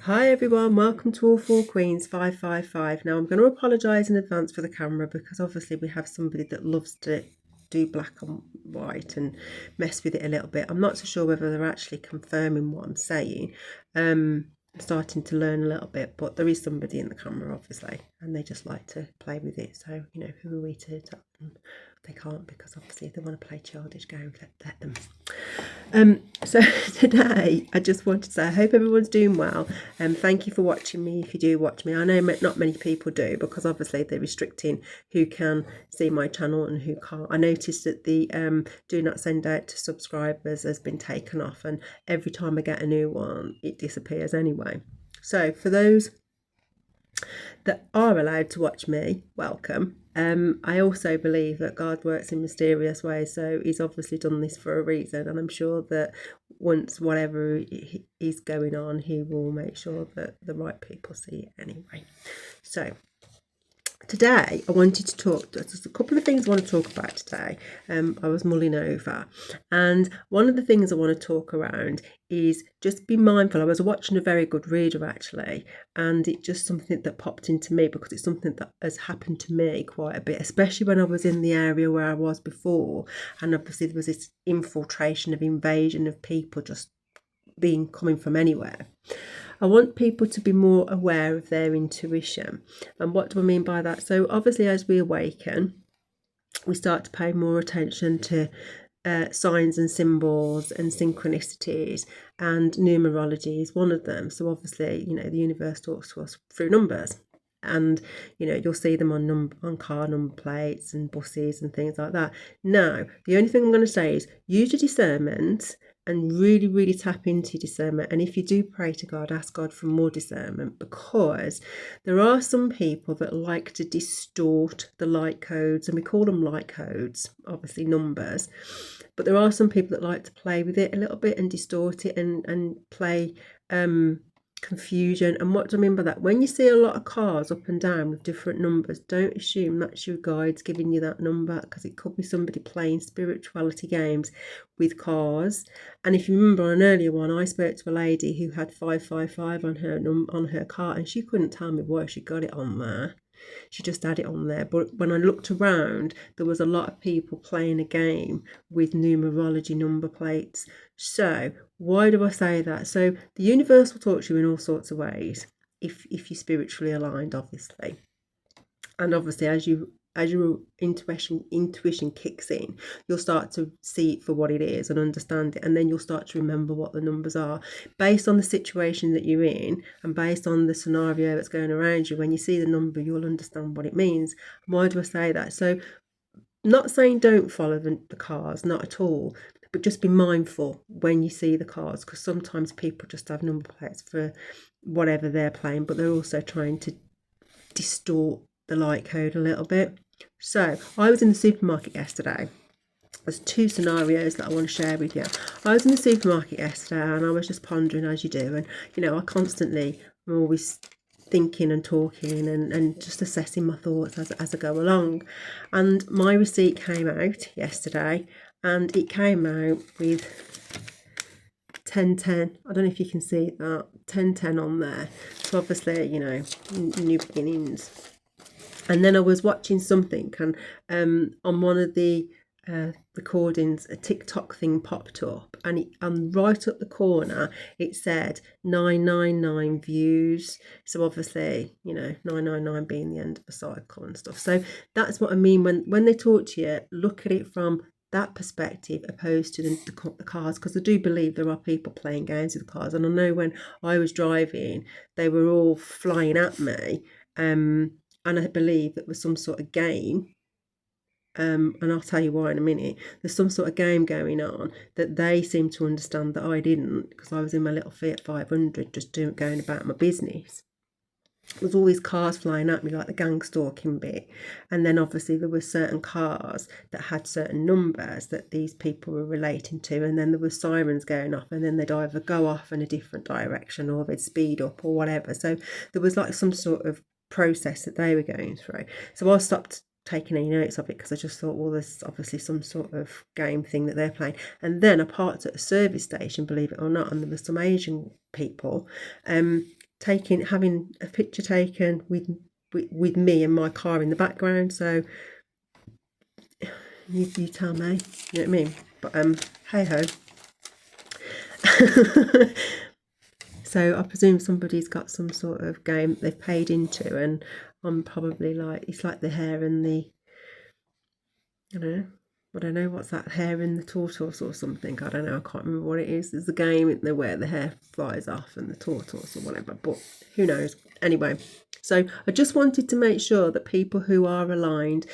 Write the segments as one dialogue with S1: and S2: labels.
S1: Hi everyone, welcome to All Four Queens 555. Now I'm going to apologise in advance for the camera because obviously we have somebody that loves to do black and white and mess with it a little bit. I'm not so sure whether they're actually confirming what I'm saying. I'm starting to learn a little bit, but there is somebody in the camera obviously and they just like to play with it. So, who are we to tell them they can't, because obviously if they want to play childish games, let them. So today I just wanted to say I hope everyone's doing well, and thank you for watching me. If you do watch me, I know not many people do because obviously they're restricting who can see my channel and who can't. I noticed that the do not send out to subscribers has been taken off, and every time I get a new one it disappears anyway. So for those that are allowed to watch me, welcome. I also believe that God works in mysterious ways, so he's obviously done this for a reason, and I'm sure that once whatever is going on, he will make sure that the right people see it anyway. So today I wanted to talk, there's a couple of things I want to talk about today. I was mulling over, and one of the things I want to talk around is just be mindful. I was watching a very good reader actually, and it's just something that popped into me because it's something that has happened to me quite a bit, especially when I was in the area where I was before, and obviously there was this infiltration of invasion of people just coming from anywhere. I want people to be more aware of their intuition. And what do I mean by that? So obviously as we awaken, we start to pay more attention to signs and symbols and synchronicities, and numerology is one of them. So obviously, the universe talks to us through numbers, and you'll see them on car number plates and buses and things like that. Now, the only thing I'm going to say is use your discernment and really, really tap into discernment. And if you do pray to God, ask God for more discernment, because there are some people that like to distort the light codes, and we call them light codes, obviously numbers. But there are some people that like to play with it a little bit and distort it and play confusion. And what do I mean by that? When you see a lot of cars up and down with different numbers, don't assume that's your guides giving you that number, because it could be somebody playing spirituality games with cars. And if you remember on an earlier one, I spoke to a lady who had 555 on her car, and she couldn't tell me why she got it on there. She just had it on there. But when I looked around, there was a lot of people playing a game with numerology number plates. So why do I say that? So the universe will talk to you in all sorts of ways if you're spiritually aligned, obviously. And obviously as your intuition kicks in, you'll start to see it for what it is and understand it, and then you'll start to remember what the numbers are based on the situation that you're in and based on the scenario that's going around you. When you see the number, you'll understand what it means. Why do I say that? So not saying don't follow the cars, not at all, but just be mindful when you see the cars, because sometimes people just have number plates for whatever they're playing, but they're also trying to distort the light code a little bit. So I was in the supermarket yesterday. There's two scenarios that I want to share with you. I was in the supermarket yesterday and I was just pondering, as you do, and I constantly am always thinking and talking and just assessing my thoughts as I go along. And my receipt came out yesterday, and it came out with 1010. I don't know if you can see that 1010 on there. So obviously, new beginnings. And then I was watching something, and on one of the recordings, a TikTok thing popped up, and right up the corner it said 999 views. So obviously, 999 being the end of the cycle and stuff. So that's what I mean when they talk to you. Look at it from that perspective opposed to the cars, because I do believe there are people playing games with the cars. And I know when I was driving, they were all flying at me. And I believe that was some sort of game. And I'll tell you why in a minute. There's some sort of game going on that they seem to understand that I didn't, because I was in my little Fiat 500 just going about my business. There's all these cars flying at me, like the gang stalking bit. And then obviously there were certain cars that had certain numbers that these people were relating to, and then there were sirens going off, and then they'd either go off in a different direction or they'd speed up or whatever. So there was like some sort of process that they were going through. So I stopped taken any notes of it because I just thought, well, there's obviously some sort of game thing that they're playing. And then I parked at a service station, believe it or not, and there were some Asian people having a picture taken with me and my car in the background. So you tell me, you know what I mean? But hey ho. So I presume somebody's got some sort of game they've paid into, and I'm probably like, it's like the hare and the, I don't know what's that, hare and the tortoise or something. I don't know. I can't remember what it is. There's a game where the hare flies off and the tortoise or whatever, but who knows? Anyway, so I just wanted to make sure that people who are aligned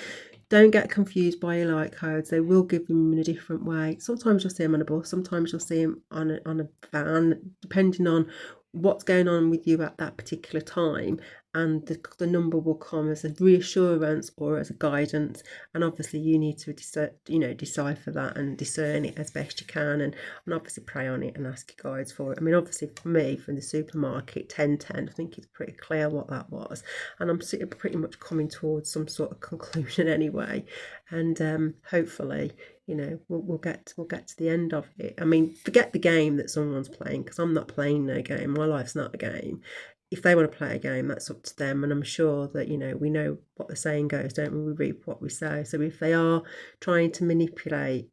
S1: don't get confused by your light codes. They will give them in a different way. Sometimes you'll see them on a bus, sometimes you'll see them on a van, depending on what's going on with you at that particular time, and the number will come as a reassurance or as a guidance. And obviously you need to decipher that and discern it as best you can, and obviously pray on it and ask your guides for it. I mean, obviously for me, from the supermarket 1010, I think it's pretty clear what that was, and I'm pretty much coming towards some sort of conclusion anyway. And hopefully, we'll get to the end of it. I mean, forget the game that someone's playing, because I'm not playing no game. My life's not a game. If they want to play a game, that's up to them. And I'm sure that, we know what the saying goes, don't we? We reap what we sow. So if they are trying to manipulate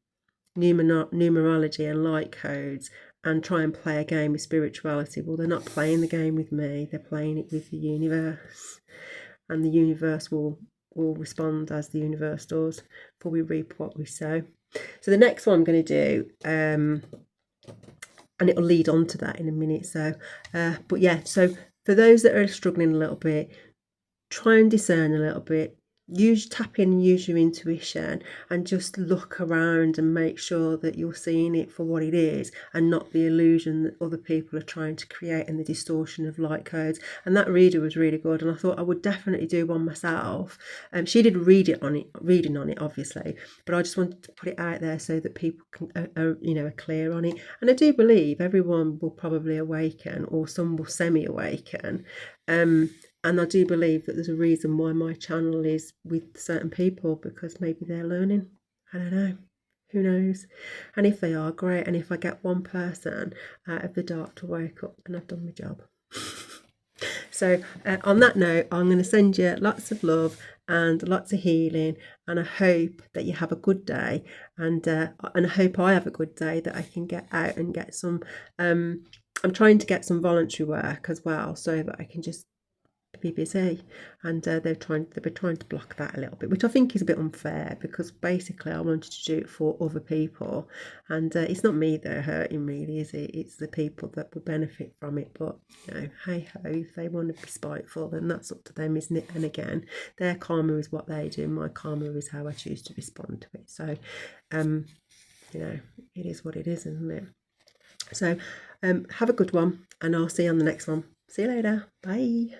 S1: numerology and light codes and try and play a game with spirituality, well, they're not playing the game with me. They're playing it with the universe. And the universe will respond as the universe does, for we reap what we sow. So the next one I'm going to do, and it'll lead on to that in a minute. So, but yeah, so for those that are struggling a little bit, try and discern a little bit. Tap in and use your intuition, and just look around and make sure that you're seeing it for what it is, and not the illusion that other people are trying to create, and the distortion of light codes. And that reader was really good, and I thought I would definitely do one myself. She did reading on it obviously, but I just wanted to put it out there so that people are clear on it. And I do believe everyone will probably awaken, or some will semi-awaken. And I do believe that there's a reason why my channel is with certain people, because maybe they're learning. I don't know. Who knows? And if they are, great. And if I get one person out of the dark to wake up, then I've done my job. So on that note, I'm going to send you lots of love and lots of healing, and I hope that you have a good day, and I hope I have a good day, that I can get out and get some I'm trying to get some voluntary work as well, so that I can just be busy. And they were trying to block that a little bit, which I think is a bit unfair, because basically I wanted to do it for other people, and it's not me they're hurting really, is it? It's the people that would benefit from it. But hey ho, if they want to be spiteful, then that's up to them, isn't it? And again, their karma is what they do, my karma is how I choose to respond to it. So it is what it is, isn't it? So have a good one, and I'll see you on the next one. See you later. Bye.